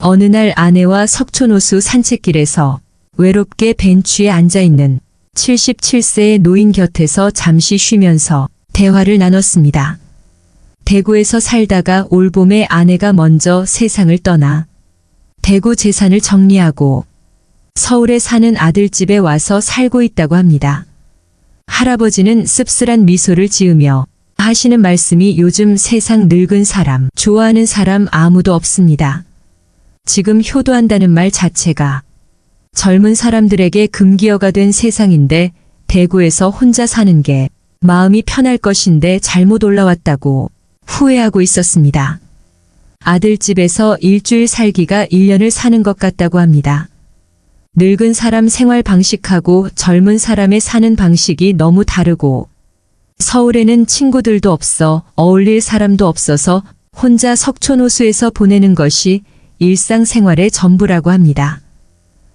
어느 날 아내와 석촌호수 산책길에서 외롭게 벤치에 앉아있는 77세의 노인 곁에서 잠시 쉬면서 대화를 나눴습니다. 대구에서 살다가 올봄에 아내가 먼저 세상을 떠나 대구 재산을 정리하고 서울에 사는 아들 집에 와서 살고 있다고 합니다. 할아버지는 씁쓸한 미소를 지으며 하시는 말씀이 요즘 세상 늙은 사람, 좋아하는 사람 아무도 없습니다. 지금 효도한다는 말 자체가 젊은 사람들에게 금기어가 된 세상인데 대구에서 혼자 사는 게 마음이 편할 것인데 잘못 올라왔다고 후회하고 있었습니다. 아들 집에서 일주일 살기가 1년을 사는 것 같다고 합니다. 늙은 사람 생활 방식하고 젊은 사람의 사는 방식이 너무 다르고 서울에는 친구들도 없어 어울릴 사람도 없어서 혼자 석촌호수에서 보내는 것이 일상생활의 전부라고 합니다.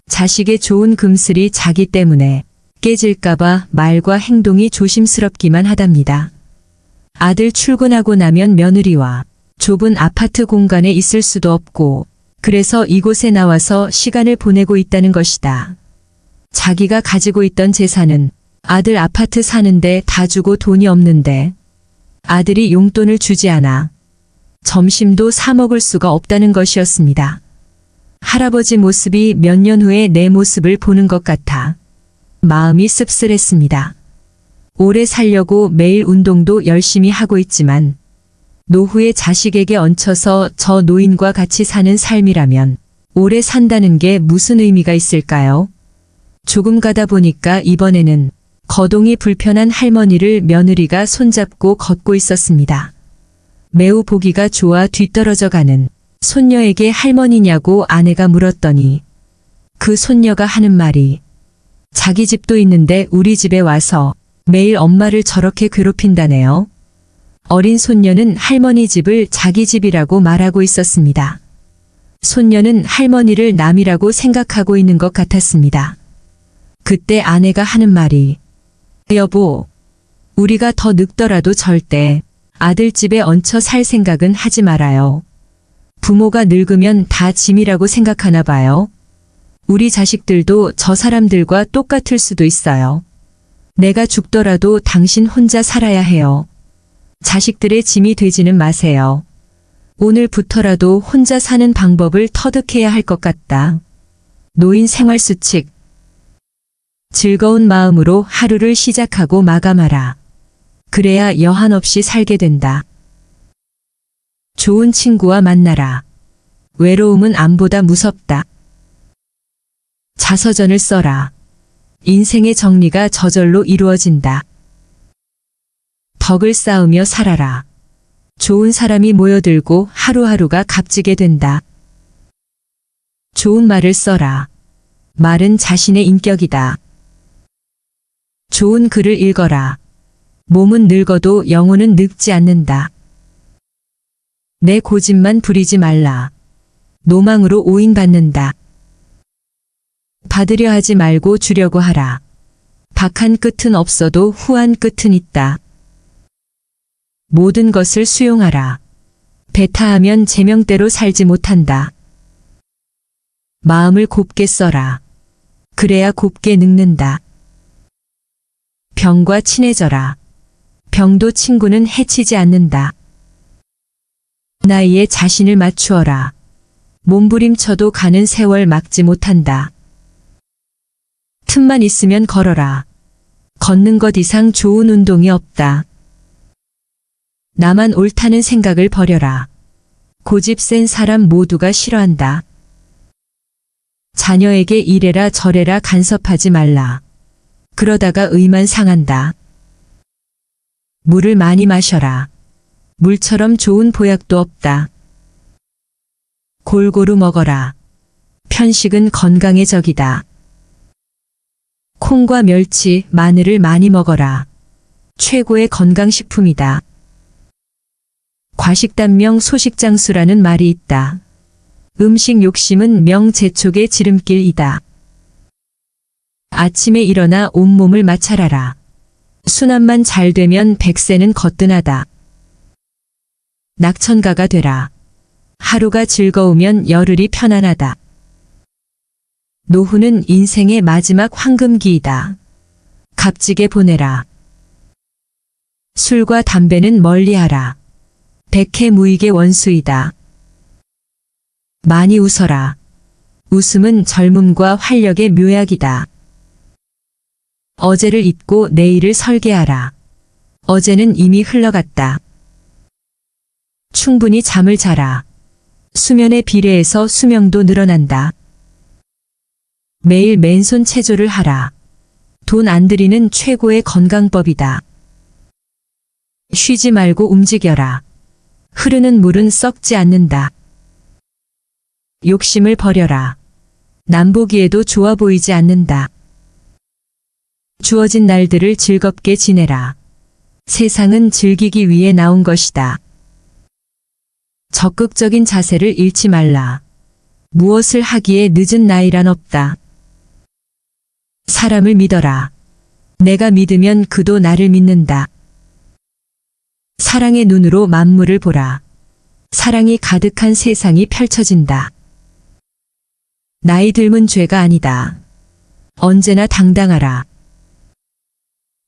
자식의 좋은 금슬이 자기 때문에 깨질까봐 말과 행동이 조심스럽기만 하답니다. 아들 출근하고 나면 며느리와 좁은 아파트 공간에 있을 수도 없고 그래서 이곳에 나와서 시간을 보내고 있다는 것이다. 자기가 가지고 있던 재산은 아들 아파트 사는데 다 주고 돈이 없는데 아들이 용돈을 주지 않아 점심도 사 먹을 수가 없다는 것이었습니다. 할아버지 모습이 몇 년 후에 내 모습을 보는 것 같아 마음이 씁쓸했습니다. 오래 살려고 매일 운동도 열심히 하고 있지만 노후에 자식에게 얹혀서 저 노인과 같이 사는 삶이라면 오래 산다는 게 무슨 의미가 있을까요? 조금 가다 보니까 이번에는 거동이 불편한 할머니를 며느리가 손잡고 걷고 있었습니다. 매우 보기가 좋아 뒤떨어져 가는 손녀에게 할머니냐고 아내가 물었더니 그 손녀가 하는 말이 자기 집도 있는데 우리 집에 와서 매일 엄마를 저렇게 괴롭힌다네요. 어린 손녀는 할머니 집을 자기 집이라고 말하고 있었습니다. 손녀는 할머니를 남이라고 생각하고 있는 것 같았습니다. 그때 아내가 하는 말이 여보, 우리가 더 늙더라도 절대 아들 집에 얹혀 살 생각은 하지 말아요. 부모가 늙으면 다 짐이라고 생각하나 봐요. 우리 자식들도 저 사람들과 똑같을 수도 있어요. 내가 죽더라도 당신 혼자 살아야 해요. 자식들의 짐이 되지는 마세요. 오늘부터라도 혼자 사는 방법을 터득해야 할 것 같다. 노인 생활수칙. 즐거운 마음으로 하루를 시작하고 마감하라. 그래야 여한 없이 살게 된다. 좋은 친구와 만나라. 외로움은 암보다 무섭다. 자서전을 써라. 인생의 정리가 저절로 이루어진다. 덕을 쌓으며 살아라. 좋은 사람이 모여들고 하루하루가 값지게 된다. 좋은 말을 써라. 말은 자신의 인격이다. 좋은 글을 읽어라. 몸은 늙어도 영혼은 늙지 않는다. 내 고집만 부리지 말라. 노망으로 오인받는다. 받으려 하지 말고 주려고 하라. 박한 끝은 없어도 후한 끝은 있다. 모든 것을 수용하라. 배타하면 제명대로 살지 못한다. 마음을 곱게 써라. 그래야 곱게 늙는다. 병과 친해져라. 병도 친구는 해치지 않는다. 나이에 자신을 맞추어라. 몸부림쳐도 가는 세월 막지 못한다. 틈만 있으면 걸어라. 걷는 것 이상 좋은 운동이 없다. 나만 옳다는 생각을 버려라. 고집 센 사람 모두가 싫어한다. 자녀에게 이래라 저래라 간섭하지 말라. 그러다가 의만 상한다. 물을 많이 마셔라. 물처럼 좋은 보약도 없다. 골고루 먹어라. 편식은 건강의 적이다. 콩과 멸치, 마늘을 많이 먹어라. 최고의 건강식품이다. 과식단명 소식장수라는 말이 있다. 음식 욕심은 명재촉의 지름길이다. 아침에 일어나 온몸을 마찰하라. 순환만 잘 되면 백세는 거뜬하다. 낙천가가 되라. 하루가 즐거우면 열흘이 편안하다. 노후는 인생의 마지막 황금기이다. 값지게 보내라. 술과 담배는 멀리하라. 백해무익의 원수이다. 많이 웃어라. 웃음은 젊음과 활력의 묘약이다. 어제를 잊고 내일을 설계하라. 어제는 이미 흘러갔다. 충분히 잠을 자라. 수면에 비례해서 수명도 늘어난다. 매일 맨손 체조를 하라. 돈 안 들이는 최고의 건강법이다. 쉬지 말고 움직여라. 흐르는 물은 썩지 않는다. 욕심을 버려라. 남 보기에도 좋아 보이지 않는다. 주어진 날들을 즐겁게 지내라. 세상은 즐기기 위해 나온 것이다. 적극적인 자세를 잃지 말라. 무엇을 하기에 늦은 나이란 없다. 사람을 믿어라. 내가 믿으면 그도 나를 믿는다. 사랑의 눈으로 만물을 보라. 사랑이 가득한 세상이 펼쳐진다. 나이 들면 죄가 아니다. 언제나 당당하라.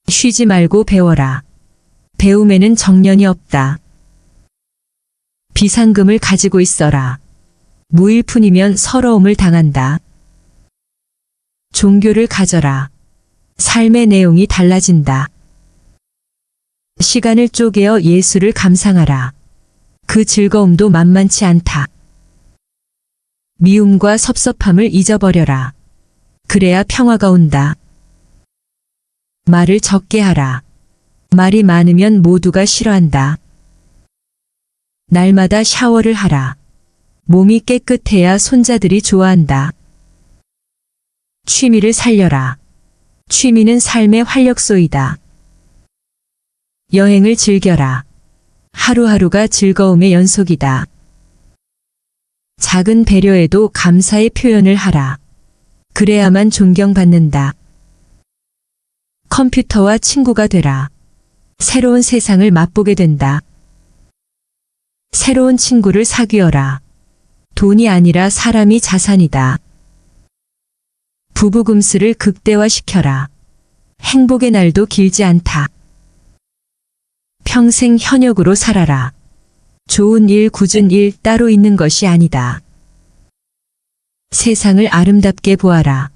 쉬지 말고 배워라. 배움에는 정년이 없다. 비상금을 가지고 있어라. 무일푼이면 서러움을 당한다. 종교를 가져라. 삶의 내용이 달라진다. 시간을 쪼개어 예술을 감상하라. 그 즐거움도 만만치 않다. 미움과 섭섭함을 잊어버려라. 그래야 평화가 온다. 말을 적게 하라. 말이 많으면 모두가 싫어한다. 날마다 샤워를 하라. 몸이 깨끗해야 손자들이 좋아한다. 취미를 살려라. 취미는 삶의 활력소이다. 여행을 즐겨라. 하루하루가 즐거움의 연속이다. 작은 배려에도 감사의 표현을 하라. 그래야만 존경받는다. 컴퓨터와 친구가 되라. 새로운 세상을 맛보게 된다. 새로운 친구를 사귀어라. 돈이 아니라 사람이 자산이다. 부부금슬을 극대화시켜라. 행복의 날도 길지 않다. 평생 현역으로 살아라. 좋은 일, 굳은 일 따로 있는 것이 아니다. 세상을 아름답게 보아라.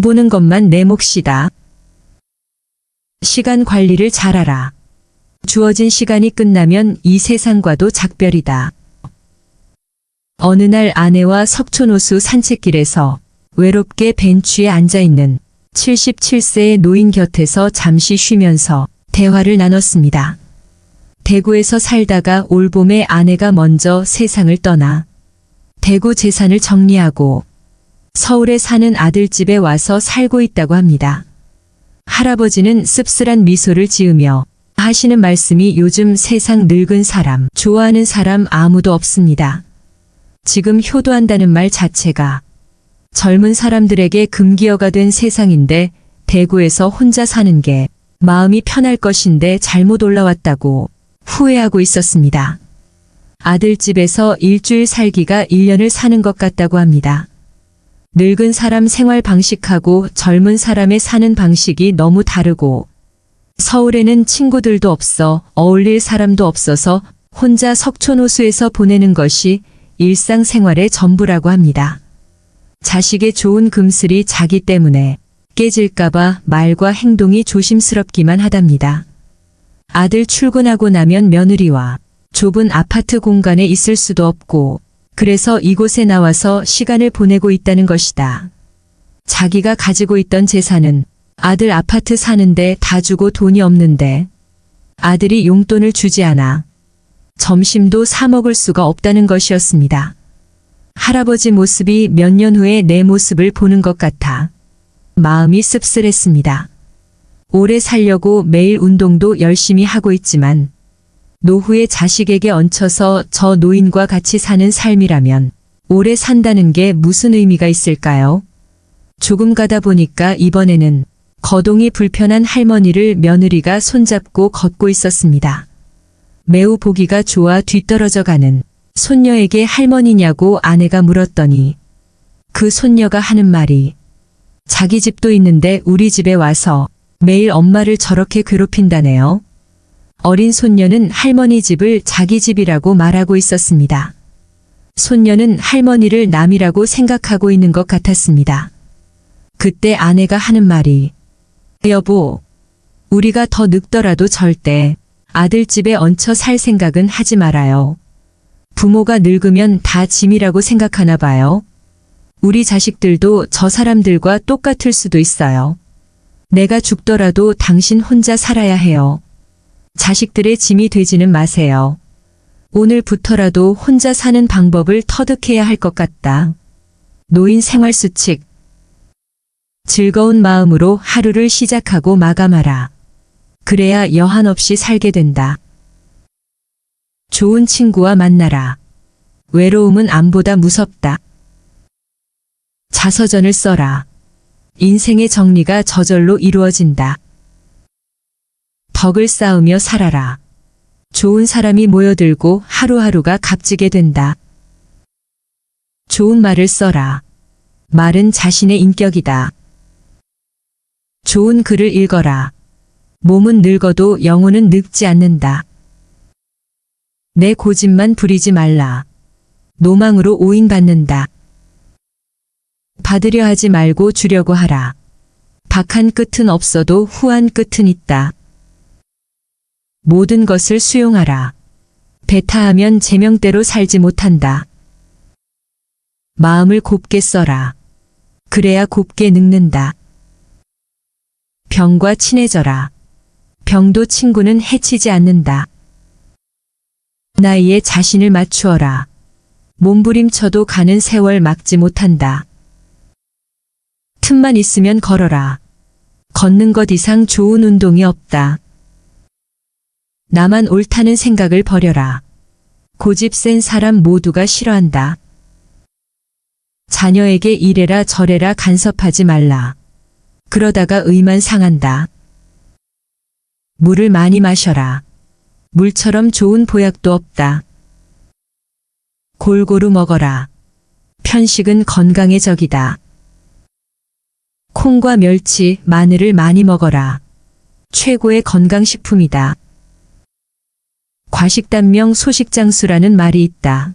보는 것만 내 몫이다. 시간 관리를 잘하라. 주어진 시간이 끝나면 이 세상과도 작별이다. 어느 날 아내와 석촌호수 산책길에서 외롭게 벤치에 앉아있는 77세의 노인 곁에서 잠시 쉬면서 대화를 나눴습니다. 대구에서 살다가 올봄에 아내가 먼저 세상을 떠나 대구 재산을 정리하고 서울에 사는 아들 집에 와서 살고 있다고 합니다. 할아버지는 씁쓸한 미소를 지으며 하시는 말씀이 요즘 세상 늙은 사람, 좋아하는 사람 아무도 없습니다. 지금 효도한다는 말 자체가 젊은 사람들에게 금기어가 된 세상인데 대구에서 혼자 사는 게 마음이 편할 것인데 잘못 올라왔다고 후회하고 있었습니다. 아들 집에서 일주일 살기가 1년을 사는 것 같다고 합니다. 늙은 사람 생활 방식하고 젊은 사람의 사는 방식이 너무 다르고 서울에는 친구들도 없어 어울릴 사람도 없어서 혼자 석촌호수에서 보내는 것이 일상생활의 전부라고 합니다. 자식의 좋은 금슬이 자기 때문에 깨질까봐 말과 행동이 조심스럽기만 하답니다. 아들 출근하고 나면 며느리와 좁은 아파트 공간에 있을 수도 없고 그래서 이곳에 나와서 시간을 보내고 있다는 것이다. 자기가 가지고 있던 재산은 아들 아파트 사는데 다 주고 돈이 없는데 아들이 용돈을 주지 않아 점심도 사 먹을 수가 없다는 것이었습니다. 할아버지 모습이 몇 년 후에 내 모습을 보는 것 같아 마음이 씁쓸했습니다. 오래 살려고 매일 운동도 열심히 하고 있지만 노후에 자식에게 얹혀서 저 노인과 같이 사는 삶이라면 오래 산다는 게 무슨 의미가 있을까요? 조금 가다 보니까 이번에는 거동이 불편한 할머니를 며느리가 손잡고 걷고 있었습니다. 매우 보기가 좋아 뒤떨어져 가는 손녀에게 할머니냐고 아내가 물었더니 그 손녀가 하는 말이 자기 집도 있는데 우리 집에 와서 매일 엄마를 저렇게 괴롭힌다네요. 어린 손녀는 할머니 집을 자기 집이라고 말하고 있었습니다. 손녀는 할머니를 남이라고 생각하고 있는 것 같았습니다. 그때 아내가 하는 말이 여보, 우리가 더 늙더라도 절대 아들 집에 얹혀 살 생각은 하지 말아요. 부모가 늙으면 다 짐이라고 생각하나 봐요. 우리 자식들도 저 사람들과 똑같을 수도 있어요. 내가 죽더라도 당신 혼자 살아야 해요. 자식들의 짐이 되지는 마세요. 오늘부터라도 혼자 사는 방법을 터득해야 할 것 같다. 노인 생활수칙. 즐거운 마음으로 하루를 시작하고 마감하라. 그래야 여한 없이 살게 된다. 좋은 친구와 만나라. 외로움은 암보다 무섭다. 자서전을 써라. 인생의 정리가 저절로 이루어진다. 덕을 쌓으며 살아라. 좋은 사람이 모여들고 하루하루가 값지게 된다. 좋은 말을 써라. 말은 자신의 인격이다. 좋은 글을 읽어라. 몸은 늙어도 영혼은 늙지 않는다. 내 고집만 부리지 말라. 노망으로 오인받는다. 받으려 하지 말고 주려고 하라. 박한 끝은 없어도 후한 끝은 있다. 모든 것을 수용하라. 배타하면 제명대로 살지 못한다. 마음을 곱게 써라. 그래야 곱게 늙는다. 병과 친해져라. 병도 친구는 해치지 않는다. 나이에 자신을 맞추어라. 몸부림쳐도 가는 세월 막지 못한다. 틈만 있으면 걸어라. 걷는 것 이상 좋은 운동이 없다. 나만 옳다는 생각을 버려라. 고집 센 사람 모두가 싫어한다. 자녀에게 이래라 저래라 간섭하지 말라. 그러다가 의만 상한다. 물을 많이 마셔라. 물처럼 좋은 보약도 없다. 골고루 먹어라. 편식은 건강의 적이다. 콩과 멸치, 마늘을 많이 먹어라. 최고의 건강식품이다. 과식단명 소식장수라는 말이 있다.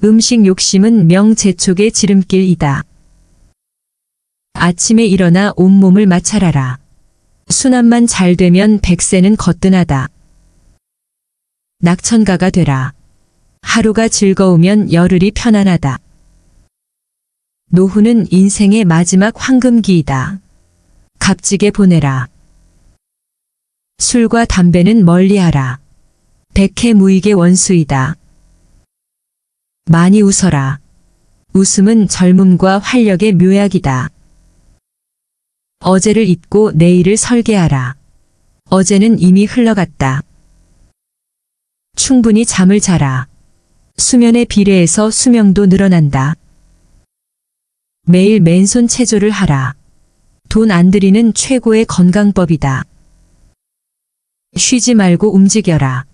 음식 욕심은 명재촉의 지름길이다. 아침에 일어나 온몸을 마찰하라. 순환만 잘 되면 백세는 거뜬하다. 낙천가가 되라. 하루가 즐거우면 열흘이 편안하다. 노후는 인생의 마지막 황금기이다. 값지게 보내라. 술과 담배는 멀리하라. 백해무익의 원수이다. 많이 웃어라. 웃음은 젊음과 활력의 묘약이다. 어제를 잊고 내일을 설계하라. 어제는 이미 흘러갔다. 충분히 잠을 자라. 수면에 비례해서 수명도 늘어난다. 매일 맨손 체조를 하라. 돈 안 들이는 최고의 건강법이다. 쉬지 말고 움직여라.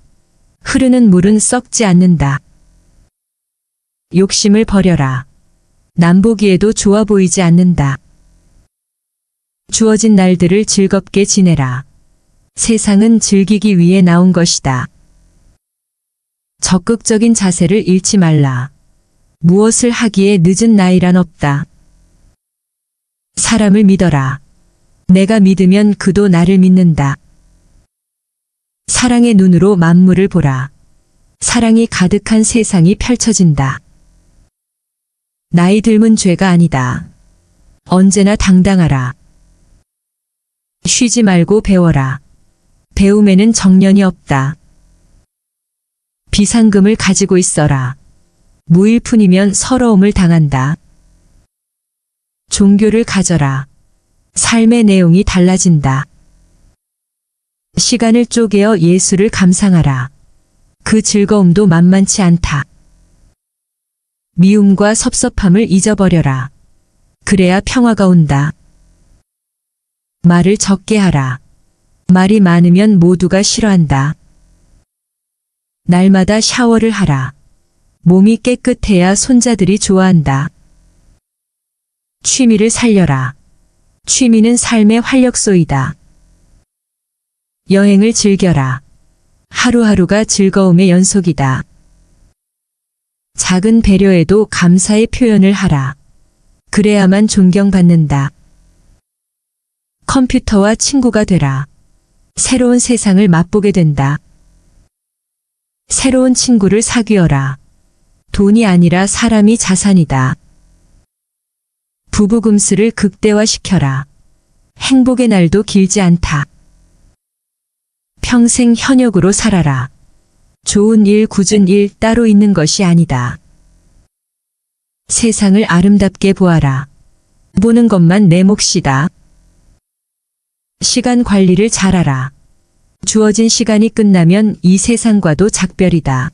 흐르는 물은 썩지 않는다. 욕심을 버려라. 남보기에도 좋아 보이지 않는다. 주어진 날들을 즐겁게 지내라. 세상은 즐기기 위해 나온 것이다. 적극적인 자세를 잃지 말라. 무엇을 하기에 늦은 나이란 없다. 사람을 믿어라. 내가 믿으면 그도 나를 믿는다. 사랑의 눈으로 만물을 보라. 사랑이 가득한 세상이 펼쳐진다. 나이 들면 죄가 아니다. 언제나 당당하라. 쉬지 말고 배워라. 배움에는 정년이 없다. 비상금을 가지고 있어라. 무일푼이면 서러움을 당한다. 종교를 가져라. 삶의 내용이 달라진다. 시간을 쪼개어 예술을 감상하라. 그 즐거움도 만만치 않다. 미움과 섭섭함을 잊어버려라. 그래야 평화가 온다. 말을 적게 하라. 말이 많으면 모두가 싫어한다. 날마다 샤워를 하라. 몸이 깨끗해야 손자들이 좋아한다. 취미를 살려라. 취미는 삶의 활력소이다. 여행을 즐겨라. 하루하루가 즐거움의 연속이다. 작은 배려에도 감사의 표현을 하라. 그래야만 존경받는다. 컴퓨터와 친구가 되라. 새로운 세상을 맛보게 된다. 새로운 친구를 사귀어라. 돈이 아니라 사람이 자산이다. 부부금슬을 극대화시켜라. 행복의 날도 길지 않다. 평생 현역으로 살아라. 좋은 일, 굳은 일 따로 있는 것이 아니다. 세상을 아름답게 보아라. 보는 것만 내 몫이다. 시간 관리를 잘하라. 주어진 시간이 끝나면 이 세상과도 작별이다.